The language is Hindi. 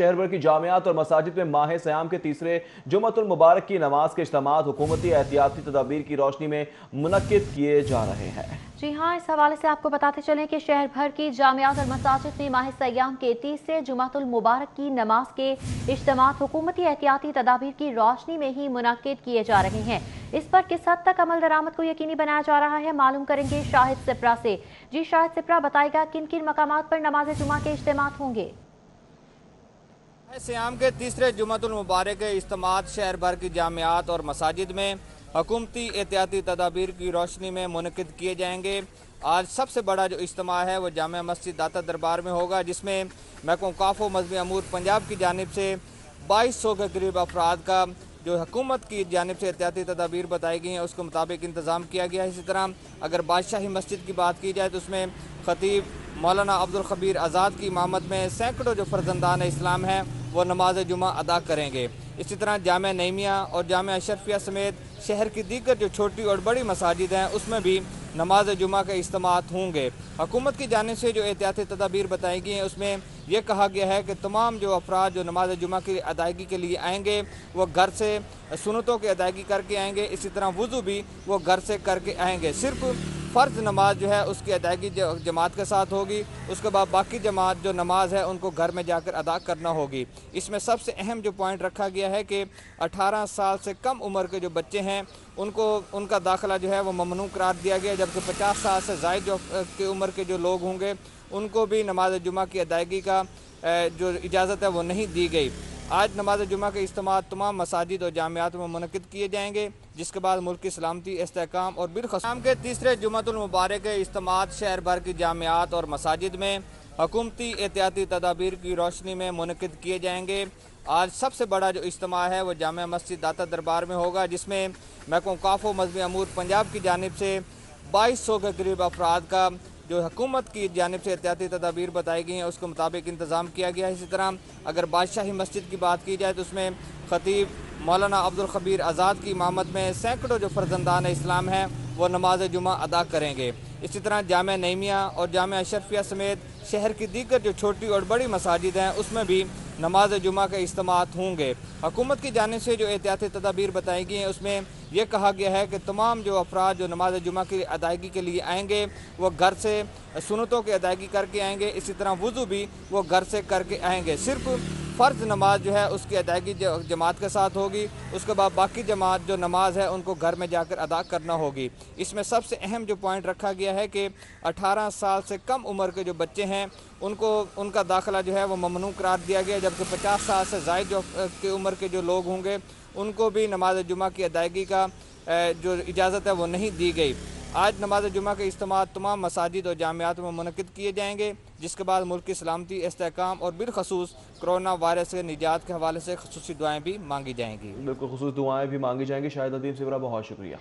शहर भर की जामियात और मसाजिद में माह सयाम के तीसरे जुम्मतुल मुबारक की नमाज के इज्तिमात हुकूमती एहतियाती तदाबीर की रोशनी में मुनक्किद किए जा रहे हैं। जी हाँ, इस हवाले से आपको बताते चलें कि शहर भर की जामियात और मसाजिद में माह सयाम के तीसरे जुम्मतुल मुबारक की नमाज के इज्तिमात हुकूमती एहतियाती तदाबीर की रोशनी में ही मुनक्किद किए जा रहे हैं। इस पर किस हद तक अमल दरामद को यकीनी बनाया जा रहा है, मालूम करेंगे शाहिद सिप्रा से। जी शाहिद सिप्रा, बताएगा किन किन मकामात पर नमाज जुमा के इज्तिमात होंगे। सयाम के तीसरे जुम्मतुल मुबारक के इज्तिमात शहर भर की जामियात और मसाजिद में हुकूमती एहतियाती तदाबीर की रोशनी में मुनक्किद किए जाएंगे। आज सबसे बड़ा जो इज्तिमा है वो जामिया मस्जिद दाता दरबार में होगा, जिसमें महकमा औक़ाफ़ व मज़हबी अमूर पंजाब की जानिब से 2200 के करीब अफराद का जो हुकूमत की जानिब से एहतियाती तदाबीर बताई गई हैं उसके मुताबिक इंतज़ाम किया गया है। इसी तरह अगर बादशाही मस्जिद की बात की जाए तो उसमें ख़तीब मौलाना अब्दुल खबीर आज़ाद की इमामत में सैकड़ों जो फ़र्जंदान इस्लाम हैं वो नमाज जुमा अदा करेंगे। इसी तरह जामिया नईमिया और जामिया अशरफिया समेत शहर की दीगर जो छोटी और बड़ी मसाजिद हैं उसमें भी नमाज जुमा के इज्तिमात होंगे। हुकूमत की जानिब से जो एहतियाती तदाबीर बताई गई हैं उसमें यह कहा गया है कि तमाम जो अफराद जो नमाज जुमा की अदायगी के लिए आएंगे वो घर से सुन्नतों की अदायगी करके आएंगे। इसी तरह वज़ू भी वो घर से करके आएंगे। सिर्फ फ़र्ज़ नमाज जो है उसकी अदायगी जमात के साथ होगी। उसके बाद बाकी जमात जो नमाज है उनको घर में जाकर अदा करना होगी। इसमें सबसे अहम जो पॉइंट रखा गया है कि 18 साल से कम उम्र के जो बच्चे हैं उनको उनका दाखिला जो है वो ममनू करार दिया गया, जबकि 50 साल से ज़ायद की उम्र के जो लोग होंगे उनको भी नमाज जुमा की अदायगी का जो इजाज़त है वो नहीं दी गई। आज नमाज जुमा के इज्तिमात तमाम मसाजिद और जामियात में मुनक्किद किए जाएंगे, जिसके बाद मुल्क की सलामती, इस्तेहकाम और बिलख़ुसूस के तीसरे जुम्मतुल मुबारक के इज्तिमात शहर भर की जामियात और मसाजिद में हुकूमती एहतियाती तदाबीर की रोशनी में मुनक्किद किए जाएंगे। आज सबसे बड़ा जो इज्तिमा है वो जामिया मस्जिद दाता दरबार में होगा, जिसमें महकमा औक़ाफ़ व मज़हबी अमूर पंजाब की जानिब से 2200 के करीब अफराद का जो हुकूमत की जानिब से एहतियाती तदाबीर बताई गई हैं उसके मुताबिक इंतज़ाम किया गया है। इसी तरह अगर बादशाही मस्जिद की बात की जाए तो उसमें ख़तीब मौलाना अब्दुल खबीर आज़ाद की इमामत में सैकड़ों जो फ़र्जंदान इस्लाम हैं वो नमाज जुमा अदा करेंगे। इसी तरह जामिया नईमिया और जामिया अशरफिया समेत शहर की दीगर जो छोटी और बड़ी मसाजिद हैं उसमें भी नमाज जुमा के इज्तिमात होंगे। हुकूमत की जानिब से जो एहतियाती तदाबीर बताई गई हैं उसमें यह कहा गया है कि तमाम जो अफराद जो नमाज जुमा की अदायगी के लिए आएंगे वो घर से सुन्नतों की अदायगी करके आएंगे। इसी तरह वज़ू भी वो घर से करके आएंगे। सिर्फ फ़र्ज़ नमाज जो है उसकी अदायगी जमात के साथ होगी। उसके बाद बाकी जमात जो नमाज है उनको घर में जाकर अदा करना होगी। इसमें सबसे अहम जो पॉइंट रखा गया है कि 18 साल से कम उम्र के जो बच्चे हैं उनको उनका दाखिला जो है वो ममनू करार दिया गया, जबकि 50 साल से ज़ायद की उम्र के जो लोग होंगे उनको भी नमाज जुमा की अदायगी का जो इजाज़त है वो नहीं दी गई। आज नमाज जुमा के इज्तिमात तमाम मसाजिद और जामियात में मुनक्किद किए जाएंगे, जिसके बाद मुल्क की सलामती, इस्तेहकाम और बिलख़ुसूस कोरोना वायरस से निजात के हवाले से ख़ुसूसी दुआएँ भी मांगी जाएंगी। बिल्कुल, ख़ुसूसी दुआएँ भी मांगी जाएंगी। शाहिद सिप्रा, बहुत शुक्रिया।